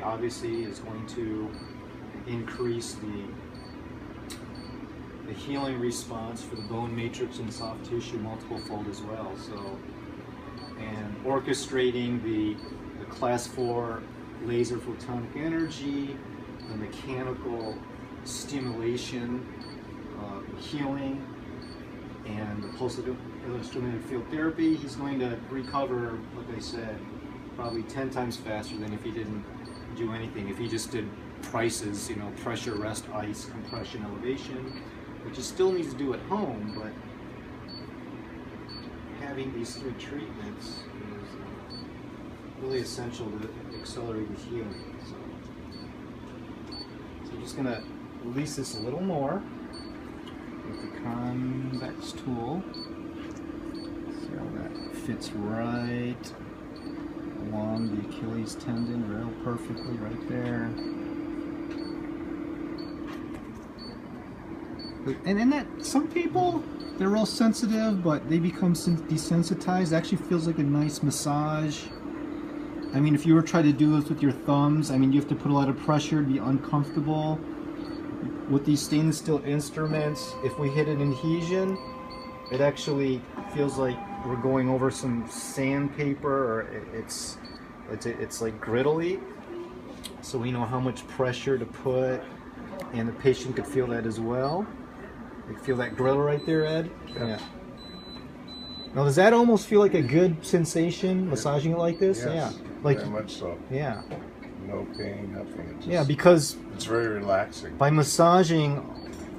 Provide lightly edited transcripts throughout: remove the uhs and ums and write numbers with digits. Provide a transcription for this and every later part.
Obviously is going to increase the healing response for the bone matrix and soft tissue multiple fold as well. So, and orchestrating the class 4 laser photonic energy, the mechanical stimulation, healing, and the pulsed electromagnetic field therapy, he's going to recover, like I said, probably 10 times faster than if he didn't do anything. If he just did prices, you know, pressure, rest, ice, compression, elevation, which he still needs to do at home, but having these 3 treatments is really essential to accelerate the healing. So I'm just going to release this a little more with the convex tool. See how that fits right along the Achilles tendon real perfectly right there. And then that, some people, they're real sensitive, but they become desensitized. It actually feels like a nice massage. I mean, if you were trying to do this with your thumbs, I mean, you have to put a lot of pressure to be uncomfortable. With these stainless steel instruments, if we hit an adhesion, it actually feels like we're going over some sandpaper, or it's like griddly. So we know how much pressure to put, and the patient could feel that as well. You feel that griddle right there, Ed? Yeah. Now, does that almost feel like a good sensation, massaging it like this? Yes, yeah. Like, very much so. Yeah. No pain, nothing. It's just, yeah, because it's very relaxing. by massaging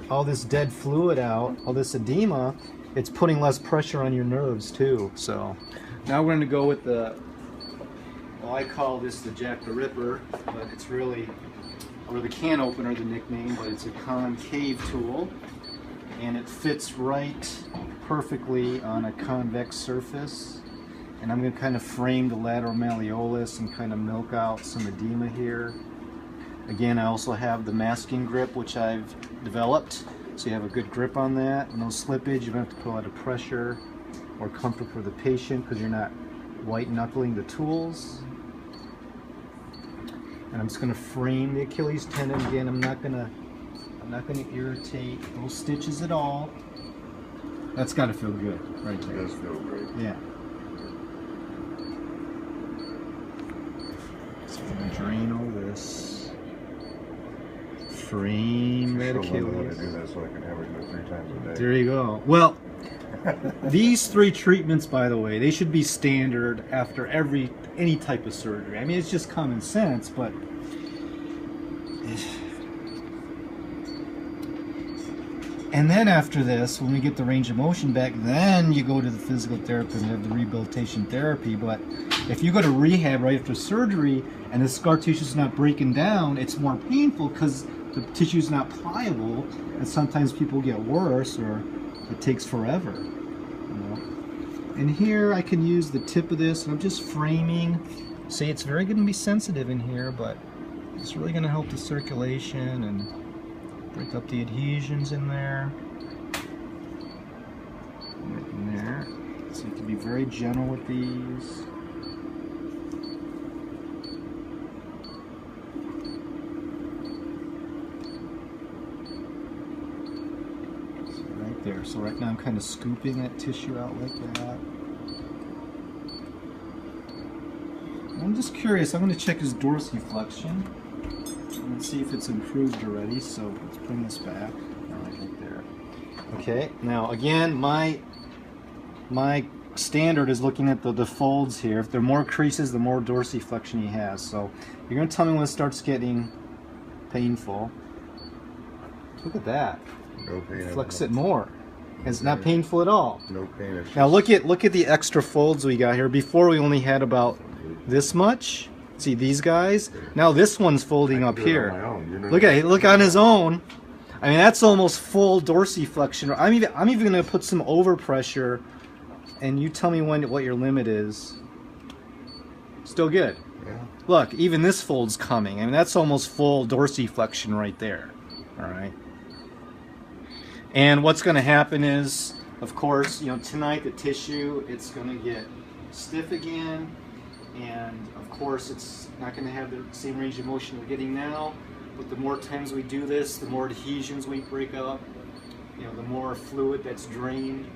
all this dead fluid out, all this edema, it's putting less pressure on your nerves too. So now we're going to go with the, well, I call this the Jack the Ripper, but it's really, or the can opener, the nickname, but it's a concave tool, and it fits right perfectly on a convex surface. And I'm going to kind of frame the lateral malleolus and kind of milk out some edema here. Again, I also have the masking grip, which I've developed, so you have a good grip on that. No slippage, you don't have to put a lot of pressure or comfort for the patient because you're not white knuckling the tools. And I'm just going to frame the Achilles tendon. Again, I'm not going to irritate those stitches at all. That's got to feel good, right there. It does feel great. Yeah. So I'm going to drain all this. Frame that Achilles. I'm going to do that so I can have her do it 3 times a day. There you go. Well, these 3 treatments, by the way, they should be standard after any type of surgery. I mean, it's just common sense, but and then after this, when we get the range of motion back, then you go to the physical therapist and have the rehabilitation therapy. But if you go to rehab right after surgery and the scar tissue is not breaking down, it's more painful because the tissue is not pliable, and sometimes people get worse, or it takes forever. You know? And here I can use the tip of this, and I'm just framing. See, it's very going to be sensitive in here, but it's really going to help the circulation and break up the adhesions in there. Right in there. So you can be very gentle with these. So right there. So right now I'm kind of scooping that tissue out like that. I'm just curious. I'm going to check his dorsiflexion. Let's see if it's improved already. So let's bring this back. Right there. Okay. Now again, my standard is looking at the folds here. If there are more creases, the more dorsiflexion he has. So you're going to tell me when it starts getting painful. Look at that. No pain. Flex it more. It's not painful at all. No pain. Now look at the extra folds we got here. Before we only had about this much. See these guys? Now this one's folding up here. Look on his own. I mean, that's almost full dorsiflexion. I'm even going to put some overpressure, and you tell me what your limit is. Still good. Yeah. Look, even this fold's coming. I mean, that's almost full dorsiflexion right there. All right. And what's going to happen is, of course, you know, tonight the tissue, it's going to get stiff again. And of course, it's not going to have the same range of motion we're getting now, but the more times we do this, the more adhesions we break up, you know, the more fluid that's drained,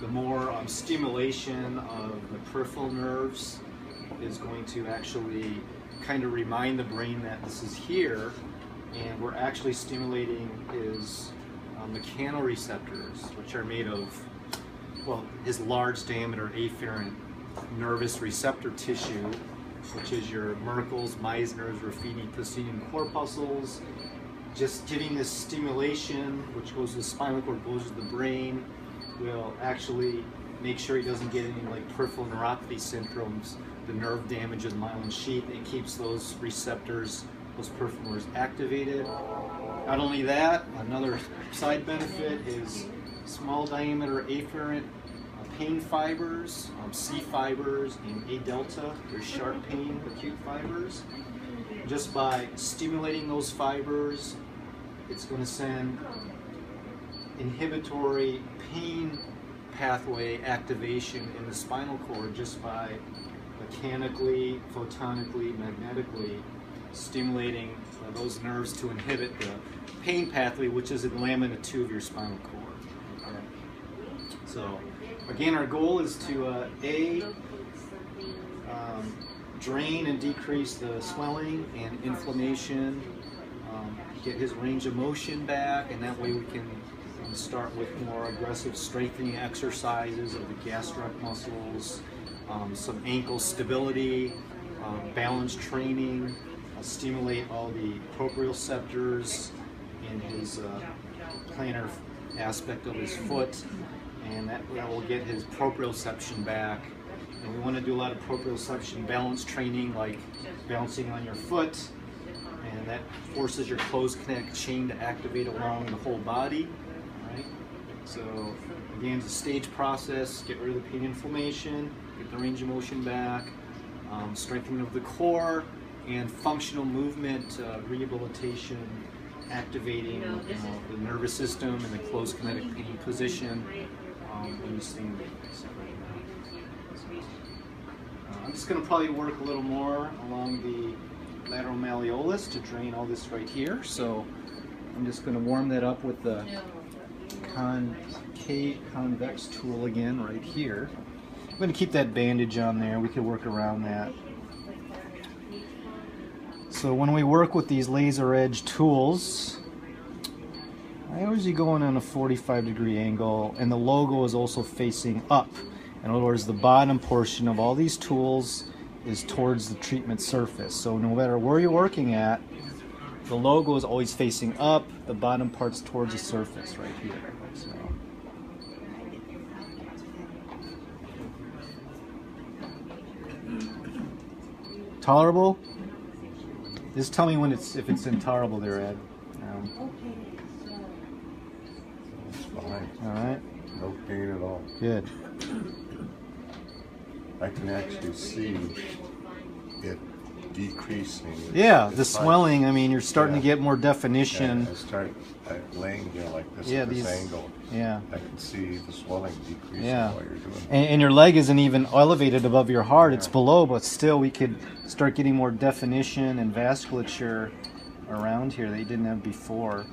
the more stimulation of the peripheral nerves is going to actually kind of remind the brain that this is here, and we're actually stimulating his mechanoreceptors, which are made of, well, his large diameter afferent nervous receptor tissue, which is your Merkels, Meissners, Ruffini, Pacini corpuscles. Just giving this stimulation, which goes to the spinal cord, goes to the brain, will actually make sure he doesn't get any like peripheral neuropathy syndromes, the nerve damage of the myelin sheath. It keeps those receptors, those peripheral nerves activated. Not only that, another side benefit is small diameter afferent pain fibers, C fibers, and A delta, your sharp pain acute fibers. Just by stimulating those fibers, it's going to send inhibitory pain pathway activation in the spinal cord just by mechanically, photonically, magnetically stimulating those nerves to inhibit the pain pathway, which is in lamina 2 of your spinal cord. Okay. So again, our goal is to drain and decrease the swelling and inflammation, get his range of motion back, and that way we can start with more aggressive strengthening exercises of the gastric muscles, some ankle stability, balance training, stimulate all the proprioceptors in his plantar aspect of his foot, and that will get his proprioception back. And we want to do a lot of proprioception balance training, like bouncing on your foot, and that forces your closed connect chain to activate along the whole body. Right? So again, it's a stage process. Get rid of the pain inflammation, get the range of motion back, strengthening of the core, and functional movement rehabilitation, activating the nervous system in the closed kinetic pain position when you sing. I'm just going to probably work a little more along the lateral malleolus to drain all this right here. So I'm just going to warm that up with the convex tool again right here. I'm going to keep that bandage on there. We could work around that. So when we work with these laser edge tools, I always go in on a 45-degree angle, and the logo is also facing up. In other words, the bottom portion of all these tools is towards the treatment surface. So no matter where you're working at, the logo is always facing up, the bottom part's towards the surface right here. So. Tolerable? Just tell me when if it's intolerable there, Ed. It's fine. All right. No pain at all. Good. I can actually see it decreasing. Yeah, It's the fine. swelling, I mean, you're starting to get more definition. Yeah, I start laying here like this Yeah, at this these- angle. Yeah. I can see the swelling decreasing Yeah. while you're doing it. And your leg isn't even elevated above your heart, it's below, but still we could start getting more definition and vasculature around here that you didn't have before.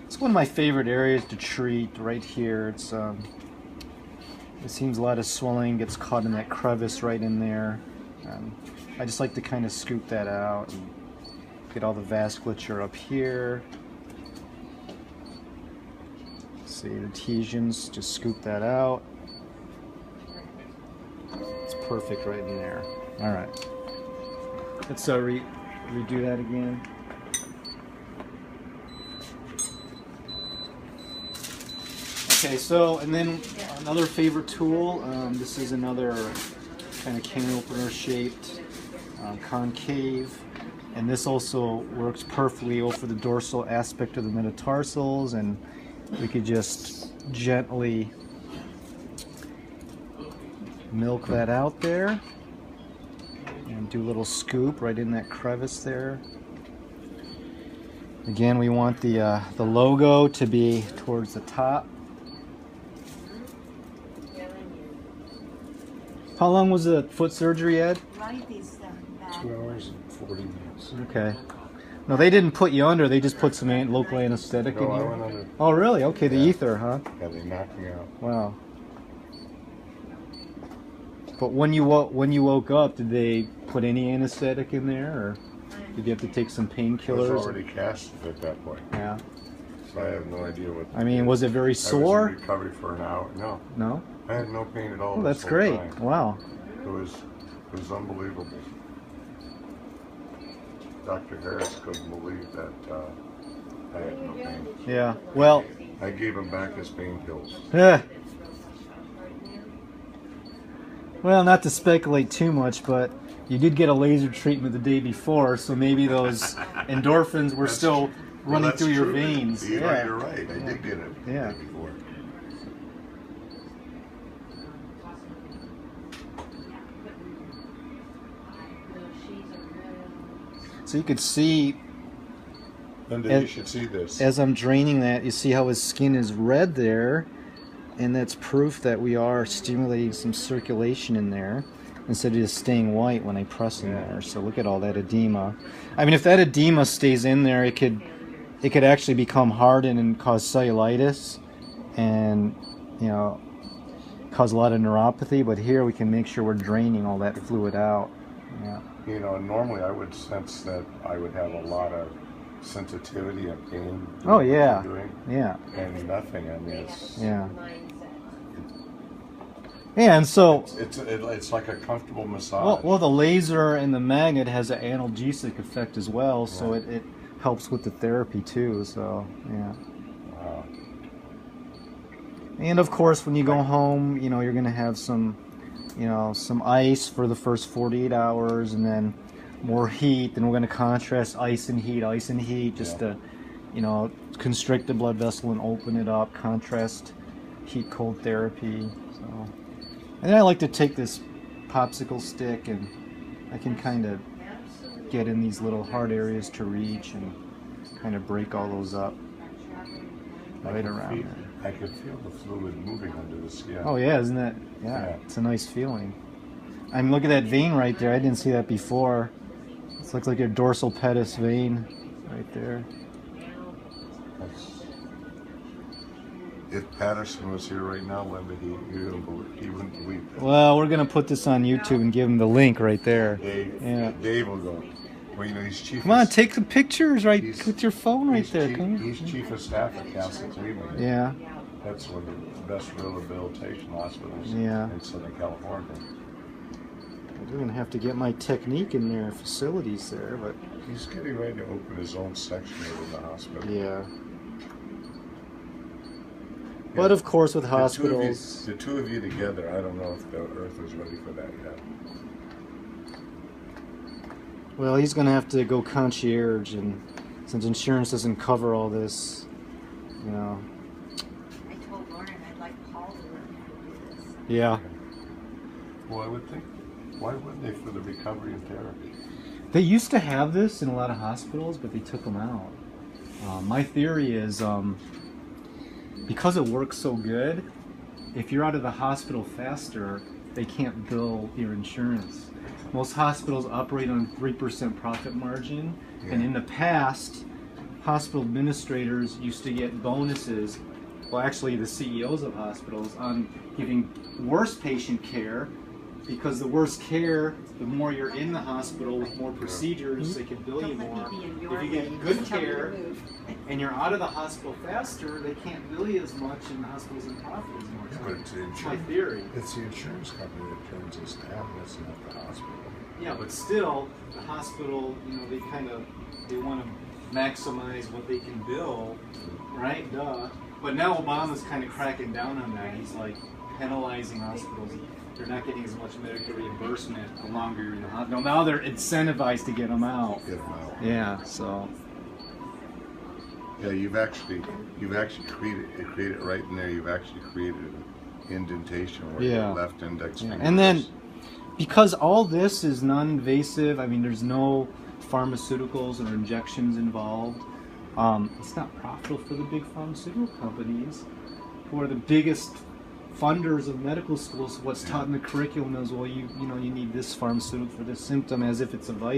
It's one of my favorite areas to treat right here. It's it seems a lot of swelling gets caught in that crevice right in there. I just like to kind of scoop that out and get all the vasculature up here. See the adhesions, just scoop that out. It's perfect right in there. All right. Let's redo that again. Okay, so, and then another favorite tool, this is another kind of can opener shaped, concave, and this also works perfectly over the dorsal aspect of the metatarsals, and we could just gently milk that out there and do a little scoop right in that crevice there. Again, we want the logo to be towards the top. How long was the foot surgery, Ed? Life is bad. 2 hours and 40 minutes. Okay. No, they didn't put you under. They just put some local anesthetic No, in I you. went under. Oh, really? Okay, the Yeah. ether, huh? Yeah, they knocked me out. Wow. But when you woke up, did they put any anesthetic in there, or did you have to take some I was painkillers? already casted at that point, Yeah. so I have no idea what. I mean, was it very I was sore? in recovery for an hour. No, No. I had no pain at all. Oh, this that's whole great. time. Wow. It was unbelievable. Dr. Harris couldn't believe that I had no pain. Yeah. Well. I gave him back his pain pills. Yeah. Well, not to speculate too much, but you did get a laser treatment the day before, so maybe those endorphins were That's still tr- running well, that's through your true. veins. You're, Yeah. you're right. I did get it the Yeah. day before. So you could see Linda, As- you should see this. as I'm draining that, you see how his skin is red there, and that's proof that we are stimulating some circulation in there instead of just staying white when I press in Yeah. there. So look at all that edema. I mean, if that edema stays in there, it could actually become hardened and cause cellulitis, and cause a lot of neuropathy. But here we can make sure we're draining all that fluid out. Yeah. You know, normally I would sense that I would have a lot of sensitivity and pain. doing Oh what yeah. I'm doing, Yeah. and nothing. I mean, it's Yeah. Yeah, and so it's like a comfortable massage. well, the laser and the magnet has an analgesic effect as well, so Right. it helps with the therapy too. So yeah. Wow. And of course, when you go home, you're gonna have some ice for the first 48 hours, and then more heat. Then we're gonna contrast ice and heat, just Yeah. to, constrict the blood vessel and open it up. Contrast heat cold therapy. So, and then I like to take this popsicle stick, and I can kind of get in these little hard areas to reach and kind of break all those up right around there. I could feel the fluid moving under the skin. Oh yeah, isn't that? Yeah, Yeah. it's a nice feeling. I mean, look at that vein right there. I didn't see that before. It looks like your dorsal pedis vein right there. That's- If Patterson was here right now, Linda, he wouldn't believe that. Well, we're gonna put this on YouTube and give him the link right there. Dave, Dave will go. Well, he's chief. Come on, of, take the pictures right He's- with your phone right he's there. chief- Come He's on. chief of staff at Castle Cleveland. Yeah, That's one of the best rehabilitation hospitals Yeah. in Southern California. we're gonna have to get my technique in their facilities there, but He's getting ready to open his own section within the hospital. yeah. But of course, with The two of you- hospitals, the two of you together, I don't know if the Earth is ready for that yet. well, he's gonna have to go concierge, and since insurance doesn't cover all this, I told Lauren I'd like Paul to learn how to do this. yeah. Well, I would think, why wouldn't they for the recovery and therapy? They used to have this in a lot of hospitals, but they took them out. My theory is because it works so good, if you're out of the hospital faster, they can't bill your insurance. Most hospitals operate on 3% profit margin, and Yeah. in the past, hospital administrators used to get bonuses, well actually the CEOs of hospitals, on giving worse patient care, because the worse care, the more you're in the hospital with more procedures, they can bill you Don't let more. me be in your If you way. get good Just tell me to care move. and you're out of the hospital faster, they can't bill you as much, and the hospital doesn't profit as much. But it's the That's my insurance, theory. it's the insurance company that turns us down, that's not the hospital. Yeah, but still, the hospital, they want to maximize what they can bill, right? Duh. But now Obama's kind of cracking down on that. He's like penalizing hospitals. They're not getting as much medical reimbursement the longer you're in the hospital. Now they're incentivized to get them out. Get them out. Yeah, so. Yeah, you've actually created right in there. You've actually created an indentation where Yeah. your left index Yeah. finger And then, is. because all this is non-invasive, I mean, there's no pharmaceuticals or injections involved. It's not profitable for the big pharmaceutical companies, who are the biggest funders of medical schools, what's taught in the curriculum is, well, you know, you need this pharmaceutical for this symptom, as if it's a vitamin.